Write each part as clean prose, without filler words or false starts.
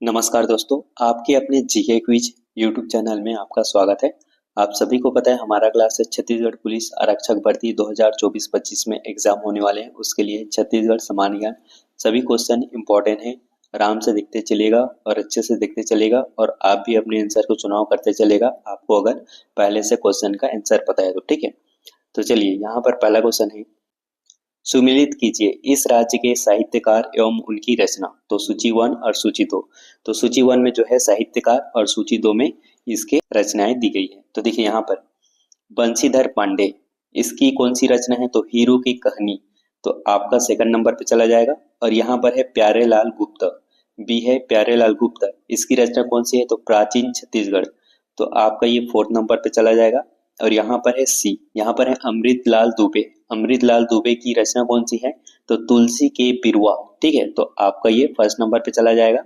नमस्कार दोस्तों, आपके अपने जीके क्विज यूट्यूब चैनल में आपका स्वागत है। आप सभी को पता है हमारा क्लास है छत्तीसगढ़ पुलिस आरक्षक भर्ती 2024-25 में एग्जाम होने वाले हैं। उसके लिए छत्तीसगढ़ सामान्य ज्ञान सभी क्वेश्चन इंपॉर्टेंट हैं। आराम से देखते चलेगा और अच्छे से देखते चलेगा और आप भी अपने आंसर को चुनाव करते चलेगा, आपको अगर पहले से क्वेश्चन का आंसर पता है तो ठीक है। तो चलिए यहाँ पर पहला क्वेश्चन है, सुमिलित कीजिए इस राज्य के साहित्यकार एवं उनकी रचना। तो सूची 1 और सूची 2। तो सूची 1 में जो है साहित्यकार और सूची 2 में इसके रचनाएं दी गई है। तो देखिए यहाँ पर बंशीधर पांडे, इसकी कौन सी रचना है? तो हीरो की कहानी, तो आपका सेकंड नंबर पे चला जाएगा। और यहाँ पर है प्यारेलाल गुप्ता, बी है प्यारेलाल गुप्ता, इसकी रचना कौन सी है? तो प्राचीन छत्तीसगढ़, तो आपका ये फोर्थ नंबर पे चला जाएगा। और यहाँ पर है सी, यहाँ पर है अमृतलाल दुबे, अमृतलाल दुबे की रचना कौन सी है? तो तुलसी के बिरुआ, ठीक है, तो आपका ये फर्स्ट नंबर पे चला जाएगा।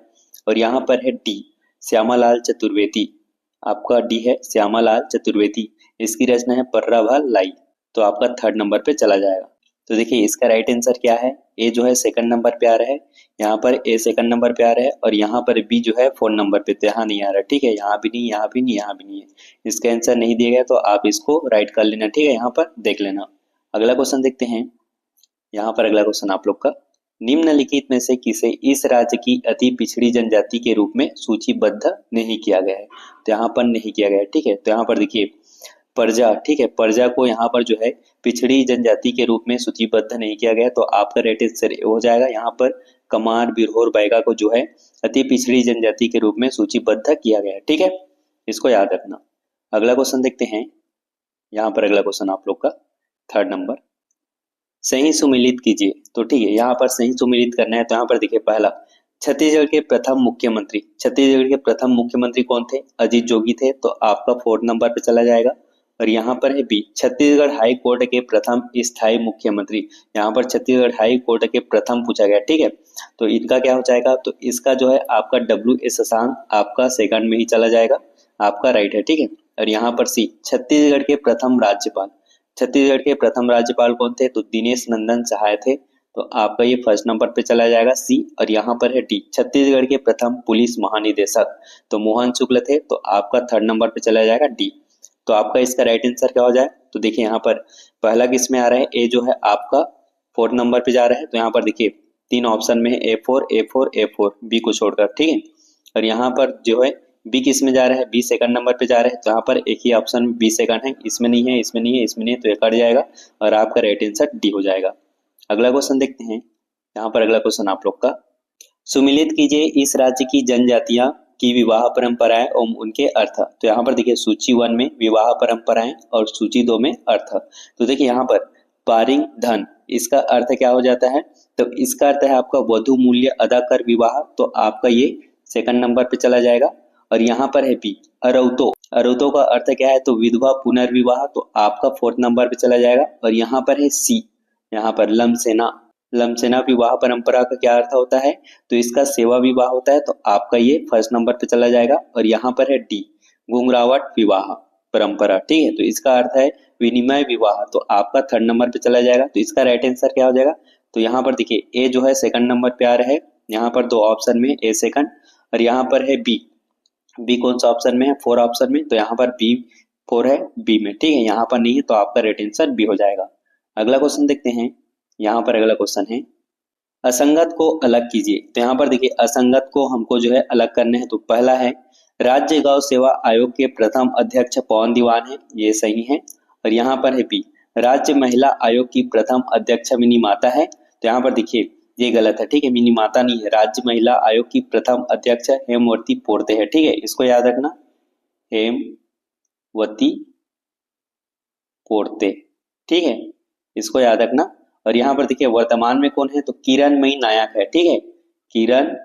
और यहाँ पर है डी, श्यामालाल चतुर्वेदी, आपका डी है श्यामालाल चतुर्वेदी, इसकी रचना है पर्राभाल लाई, तो आपका थर्ड नंबर पे चला जाएगा। तो देखिए इसका राइट आंसर क्या है? ए जो है सेकंड नंबर पे आ रहा है, यहाँ पर ए सेकंड नंबर पे आ रहा है और यहाँ पर बी जो है फोर्थ नंबर पे, तो यहाँ नहीं आ रहा, ठीक है, यहाँ भी नहीं, यहाँ भी नहीं, यहाँ भी नहीं है, इसका आंसर नहीं दिया गया, तो आप इसको राइट कर लेना, ठीक है, यहाँ पर देख लेना। अगला क्वेश्चन देखते हैं। यहाँ पर अगला क्वेश्चन आप लोग का, निम्नलिखित में से किसे इस राज्य की अति पिछड़ी जनजाति के रूप में सूचीबद्ध नहीं किया गया है? तो यहाँ पर नहीं किया गया है, ठीक है, तो यहाँ पर देखिए प्रजा, ठीक है, प्रजा को यहाँ पर जो है पिछड़ी जनजाति के रूप में सूचीबद्ध नहीं किया गया, तो आपका राइट आंसर हो जाएगा। यहाँ पर कमार, बिरहोर, बैगा को जो है अति पिछड़ी जनजाति के रूप में सूचीबद्ध किया गया है, ठीक है, इसको याद रखना। अगला क्वेश्चन देखते हैं। यहाँ पर अगला क्वेश्चन आप लोग का थर्ड नंबर, सही सुमिलित कीजिए। तो ठीक है, यहाँ पर सही सुमिलित करना है, तो यहाँ पर देखिए पहला, छत्तीसगढ़ के प्रथम मुख्यमंत्री, छत्तीसगढ़ के प्रथम मुख्यमंत्री कौन थे? अजीत जोगी थे, तो आपका फोर्थ नंबर पे चला जाएगा। और यहाँ पर है बी, छत्तीसगढ़ हाई कोर्ट के प्रथम स्थायी मुख्यमंत्री, यहाँ पर छत्तीसगढ़ हाई कोर्ट के प्रथम पूछा गया, ठीक है, तो इनका क्या हो जाएगा? तो इसका जो है आपका डब्ल्यू एस शशांक, आपका सेकंड में ही चला जाएगा, आपका राइट है, ठीक है। और यहाँ पर सी, छत्तीसगढ़ के प्रथम राज्यपाल, छत्तीसगढ़ के प्रथम राज्यपाल कौन थे? तो दिनेश नंदन सहाय थे, तो आपका ये फर्स्ट नंबर पे चला जाएगा सी। और यहाँ पर है डी, छत्तीसगढ़ के प्रथम पुलिस महानिदेशक, तो मोहन शुक्ल थे, तो आपका थर्ड नंबर पे चला जाएगा डी। तो आपका इसका राइट आंसर क्या हो जाए? तो देखिए यहाँ पर पहला किस में आ रहा है? ए जो है आपका फोर्थ नंबर पे जा रहा है, तो यहाँ पर देखिए तीन ऑप्शन में है A4 A4 A4, बी को छोड़कर, ठीक है। और यहाँ पर जो है बी किस में जा रहा है? बी सेकंड नंबर पे जा रहा है, तो यहाँ पर एक ही ऑप्शन में बी सेकंड है, इसमें नहीं है, इसमें नहीं है, इसमें नहीं है, तो ये कट जाएगा और आपका राइट आंसर डी हो जाएगा। अगला क्वेश्चन देखते हैं। यहाँ पर अगला क्वेश्चन आप लोग का, सुमिलित कीजिए इस राज्य की जनजातियां की विवाह परंपराएं एवं उनके अर्थ। तो यहाँ पर देखिए सूची 1 में विवाह परंपराएं और सूची 2 में अर्थ। तो देखिए यहाँ पर पारिंग धन, इसका अर्थ क्या हो जाता है? तो इसका अर्थ है आपका वधु मूल्य अदा कर विवाह, तो आपका ये सेकंड नंबर पे चला जाएगा। और यहाँ पर है बी, अरौतो, अरौतो का अर्थ क्या है? तो विधवा पुनर्विवाह, तो आपका फोर्थ नंबर पे चला जाएगा। और यहाँ पर है सी, यहाँ पर लमसेना, लमसेना विवाह परंपरा का क्या अर्थ होता है? तो इसका सेवा विवाह होता है, तो आपका ये फर्स्ट नंबर पे चला जाएगा। और यहाँ पर है डी, घुंघरावट विवाह परंपरा, ठीक है, तो इसका अर्थ है विनिमय विवाह, तो आपका थर्ड नंबर पे चला जाएगा। तो इसका राइट आंसर क्या हो जाएगा? तो यहाँ पर देखिए ए जो है सेकंड नंबर पे आ रहा है, यहाँ पर दो ऑप्शन में ए सेकंड, और यहाँ पर है बी, बी कौन सा ऑप्शन में है? 4 ऑप्शन में, तो यहाँ पर बी 4 है बी में, ठीक है, यहाँ पर नहीं है, तो आपका राइट आंसर बी हो जाएगा। अगला क्वेश्चन देखते हैं। यहाँ पर अगला क्वेश्चन है, असंगत को अलग कीजिए। तो यहाँ पर देखिए असंगत को हमको जो है अलग करने हैं, तो पहला है राज्य गौ सेवा आयोग के प्रथम अध्यक्ष पवन दीवान है, ये सही है। और यहाँ पर है बी, राज्य महिला आयोग की प्रथम अध्यक्ष मिनी माता है, तो यहाँ पर देखिए ये गलत है, ठीक है, मिनी माता नहीं है, राज्य महिला आयोग की प्रथम अध्यक्ष हेमवती पोर्ते है, ठीक है, इसको याद रखना, हेमवती पोर्ते, ठीक है, इसको याद रखना। और यहाँ पर देखिए वर्तमान में कौन है? तो किरणमयी नायक है, ठीक है, किरणमयी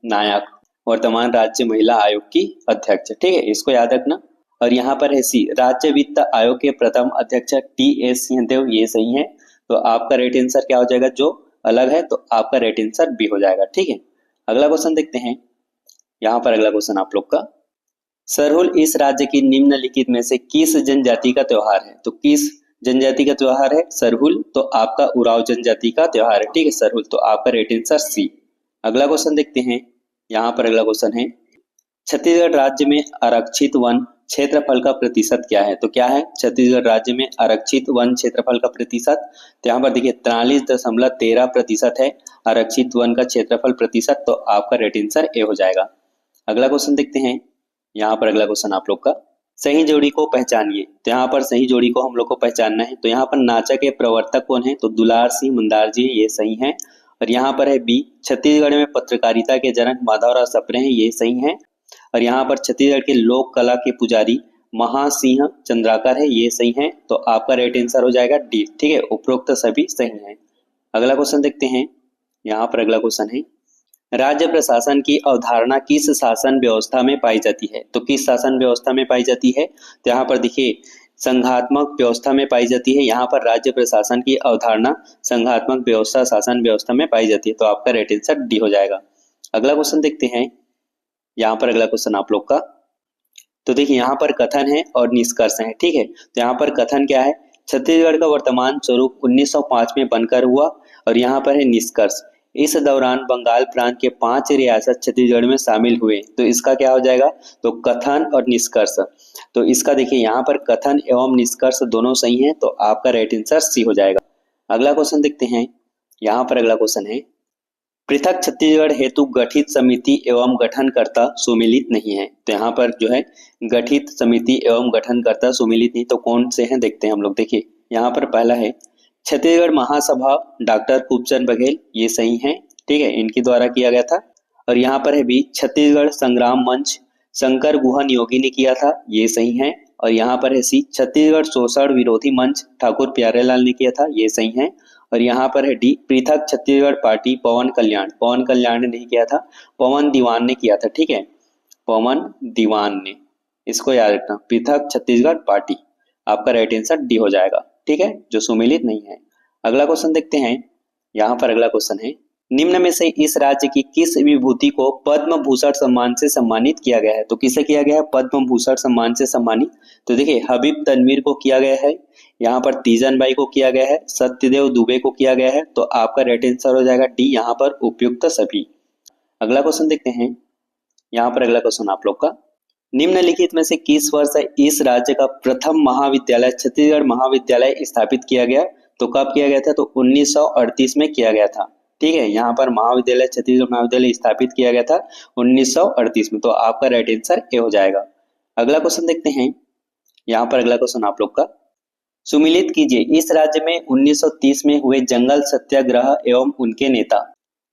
नायक वर्तमान राज्य महिला आयोग की अध्यक्ष, ठीक है, इसको याद रखना। और यहाँ पर है सी, राज्य वित्त आयोग के प्रथम अध्यक्ष टी.एस. सिंहदेव, ये सही है, तो आपका राइट आंसर क्या हो जाएगा? जो अलग है, तो आपका राइट आंसर बी हो जाएगा, ठीक है। अगला क्वेश्चन देखते हैं। यहाँ पर अगला क्वेश्चन आप लोग का, सरहुल इस राज्य की निम्नलिखित में से किस जनजाति का त्योहार है? तो किस जनजाति का त्योहार है सरहुल? तो आपका उराव जनजाति का त्योहार है, ठीक है, सरहुल, तो आपका राइट आंसर सी। अगला क्वेश्चन देखते हैं। यहाँ पर अगला क्वेश्चन है, छत्तीसगढ़ राज्य में आरक्षित वन क्षेत्रफल का प्रतिशत क्या है? तो क्या है छत्तीसगढ़ राज्य में आरक्षित वन क्षेत्रफल का प्रतिशत? तो यहाँ पर देखिए 43.13% है आरक्षित वन का क्षेत्रफल प्रतिशत। तो आपका राइट आंसर ए हो जाएगा। अगला क्वेश्चन देखते हैं। यहाँ पर अगला क्वेश्चन आप लोग का, सही जोड़ी को पहचानिए। तो यहाँ पर सही जोड़ी को हम लोग को पहचानना है। तो यहाँ पर नाचा के प्रवर्तक कौन है? तो दुलार सिंह मुंडार जी, ये सही है। और यहाँ पर है बी, छत्तीसगढ़ में पत्रकारिता के जनक माधवराव सप्रे हैं, ये सही है। और यहाँ पर छत्तीसगढ़ के लोक कला के पुजारी महासिंह चंद्राकर है, ये सही है। तो आपका राइट आंसर हो जाएगा डी। ठीक है, उपरोक्त सभी सही है। अगला क्वेश्चन देखते हैं। यहाँ पर अगला क्वेश्चन है, राज्य प्रशासन की अवधारणा किस शासन व्यवस्था में पाई जाती है? तो किस शासन व्यवस्था में पाई जाती है? तो यहाँ पर देखिए संघात्मक व्यवस्था में पाई जाती है। यहाँ पर राज्य प्रशासन की अवधारणा संघात्मक व्यवस्था शासन व्यवस्था में पाई जाती है। तो आपका राइट आंसर डी हो जाएगा। अगला क्वेश्चन देखते हैं। यहाँ पर अगला क्वेश्चन आप लोग का, तो देखिए यहाँ पर कथन है और निष्कर्ष है। ठीक है, तो यहाँ पर कथन क्या है? छत्तीसगढ़ का वर्तमान स्वरूप 1905 में बनकर हुआ। और यहाँ पर है निष्कर्ष, इस दौरान बंगाल प्रांत के 5 रियासत छत्तीसगढ़ में शामिल हुए। तो इसका क्या हो जाएगा? तो कथन और निष्कर्ष। तो इसका देखिए यहाँ पर कथन एवं निष्कर्ष दोनों सही है। तो आपका राइट आंसर सी हो जाएगा। अगला क्वेश्चन देखते हैं। यहाँ पर अगला क्वेश्चन है, पृथक छत्तीसगढ़ हेतु गठित समिति एवं गठनकर्ता सुमेलित नहीं है। तो यहाँ पर जो है गठित समिति एवं गठनकर्ता सुमेलित नहीं, तो कौन से हैं देखते हैं हम लोग। देखिए यहाँ पर पहला है छत्तीसगढ़ महासभा डॉक्टर खूबचंद बघेल, ये सही है। ठीक है, इनके द्वारा किया गया था। और यहाँ पर है भी छत्तीसगढ़ संग्राम मंच शंकर गुहन योगी ने किया था, ये सही है। और यहाँ पर है सी छत्तीसगढ़ शोषण विरोधी मंच ठाकुर प्यारेलाल ने किया था, ये सही है। और यहाँ पर है डी पृथक छत्तीसगढ़ पार्टी पवन कल्याण ने नहीं किया था, पवन दीवान ने किया था। ठीक है, पवन दीवान ने, इसको याद रखना, पृथक छत्तीसगढ़ पार्टी। आपका राइट आंसर डी हो जाएगा। ठीक है, जो सुमेलित नहीं है। अगला क्वेश्चन देखते हैं। यहाँ पर अगला क्वेश्चन है, निम्न में से इस राज्य की किस विभूति को पद्म भूषण सम्मान से सम्मानित किया गया है? तो किसे किया गया है पद्म भूषण सम्मान से सम्मानित? तो देखिए हबीब तनवीर को किया गया है, यहाँ पर तीजन बाई को किया गया है, सत्यदेव दुबे को किया गया है। तो आपका राइट आंसर हो जाएगा डी, यहाँ पर उपयुक्त सभी। अगला क्वेश्चन देखते हैं। यहाँ पर अगला क्वेश्चन आप लोग का, निम्नलिखित में से किस वर्ष इस राज्य का प्रथम महाविद्यालय छत्तीसगढ़ महाविद्यालय स्थापित किया गया? तो कब किया गया था? तो 1938 में किया गया था। ठीक है, यहाँ पर महाविद्यालय छत्तीसगढ़ महाविद्यालय स्थापित किया गया था 1938 में। तो आपका राइट आंसर ए हो जाएगा। अगला क्वेश्चन देखते हैं। यहाँ पर अगला क्वेश्चन आप लोग का, सुमिलित कीजिए इस राज्य में 1930 में हुए जंगल सत्याग्रह एवं उनके नेता।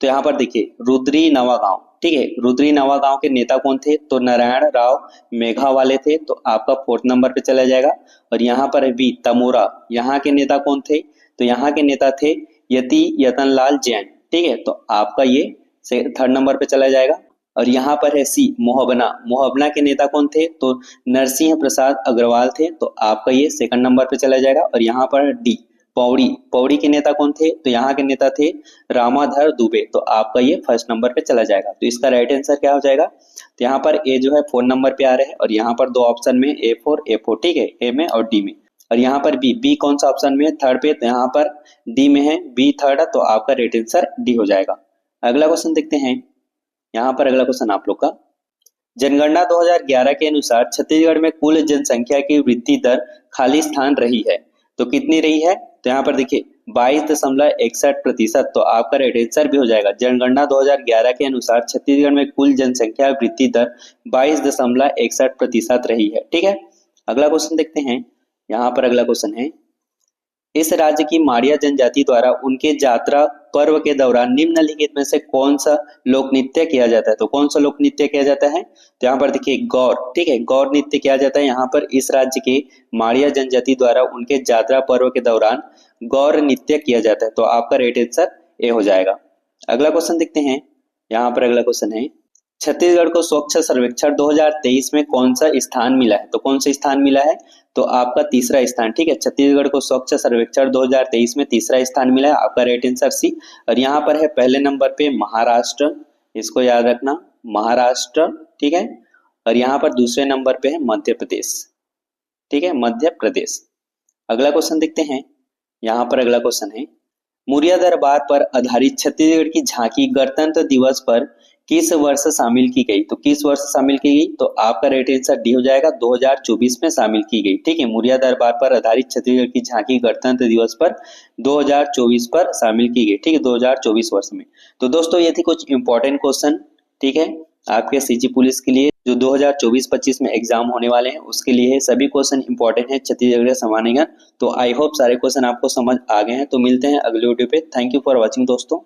तो यहाँ पर देखिए रुद्री नवागांव, ठीक है, रुद्री नवागांव के नेता कौन थे? तो नारायण राव मेघावाले थे। तो आपका 4th नंबर पे चला जाएगा। और यहाँ पर भी तमोरा, यहाँ के नेता कौन थे? तो यहाँ के नेता थे यतनलाल जैन। ठीक है, तो आपका ये 3rd नंबर पे चला जाएगा। और यहाँ पर है सी मोहबना के नेता कौन थे? तो नरसिंह प्रसाद अग्रवाल थे। तो आपका ये 2nd नंबर पे चला जाएगा। और यहाँ पर डी पौड़ी के नेता कौन थे? तो यहाँ के नेता थे रामाधर दुबे। तो आपका ये 1st नंबर पे चला जाएगा। तो इसका राइट आंसर क्या हो जाएगा? तो यहाँ पर ए जो है 4 नंबर पे आ रहे हैं। और यहाँ पर 2 ऑप्शन में A4 ठीक है, ए में और डी में। और यहाँ पर बी कौन सा ऑप्शन में है? 3rd पे। तो यहाँ पर डी में है, बी 3rd है। तो आपका राइट आंसर डी हो जाएगा। अगला क्वेश्चन देखते हैं। यहाँ पर अगला क्वेश्चन आप लोग का, जनगणना 2011 के अनुसार छत्तीसगढ़ में कुल जनसंख्या की वृद्धि दर खाली स्थान रही है, तो कितनी रही है? तो यहाँ पर देखिए 22.61%। तो आपका राइट आंसर भी हो जाएगा। जनगणना 2011 के अनुसार छत्तीसगढ़ में कुल जनसंख्या वृद्धि दर 22.61% रही है। ठीक है, अगला क्वेश्चन देखते हैं। यहाँ पर अगला क्वेश्चन है, इस राज्य की माड़िया जनजाति द्वारा उनके यात्रा पर्व के दौरान निम्नलिखित में से कौन सा लोक नृत्य किया जाता है? तो कौन सा लोक नृत्य किया जाता है? तो यहाँ पर देखिए गौर, ठीक है, गौर नृत्य किया जाता है। यहाँ पर इस राज्य के माड़िया जनजाति द्वारा उनके यात्रा पर्व के दौरान गौर नृत्य किया जाता है। तो आपका राइट आंसर ए हो जाएगा। अगला क्वेश्चन देखते हैं। यहाँ पर अगला क्वेश्चन है, छत्तीसगढ़ को स्वच्छ सर्वेक्षण 2023 में कौन सा स्थान मिला है? तो कौन सा स्थान मिला है? तो आपका 3रा स्थान। ठीक है, छत्तीसगढ़ को स्वच्छ सर्वेक्षण 2023 में 3रा स्थान मिला है। आपका राइट आंसर सी। और यहाँ पर है पहले नंबर पे महाराष्ट्र, इसको याद रखना, महाराष्ट्र। ठीक है, और यहाँ पर दूसरे नंबर पे है मध्य प्रदेश। ठीक है, मध्य प्रदेश। अगला क्वेश्चन देखते हैं। यहाँ पर अगला क्वेश्चन है, मुरिया दरबार पर आधारित छत्तीसगढ़ की झांकी गणतंत्र दिवस पर किस वर्ष शामिल की गई? तो किस वर्ष शामिल की गई? तो आपका राइट आंसर डी हो जाएगा, 2024 में शामिल की गई। ठीक है, मुरिया दरबार पर आधारित छत्तीसगढ़ की झांकी गणतंत्र दिवस पर 2024 पर शामिल की गई। ठीक है, 2024 वर्ष में। तो दोस्तों ये थी कुछ इंपॉर्टेंट क्वेश्चन, ठीक है, आपके सीजी पुलिस के लिए जो 2024-25 में एग्जाम होने वाले हैं उसके लिए है। सभी क्वेश्चन इंपॉर्टेंट है छत्तीसगढ़ सामान्य ज्ञान। तो आई होप सारे क्वेश्चन आपको समझ आ गए हैं। तो मिलते हैं अगले वीडियो पे। थैंक यू फॉर वॉचिंग दोस्तों।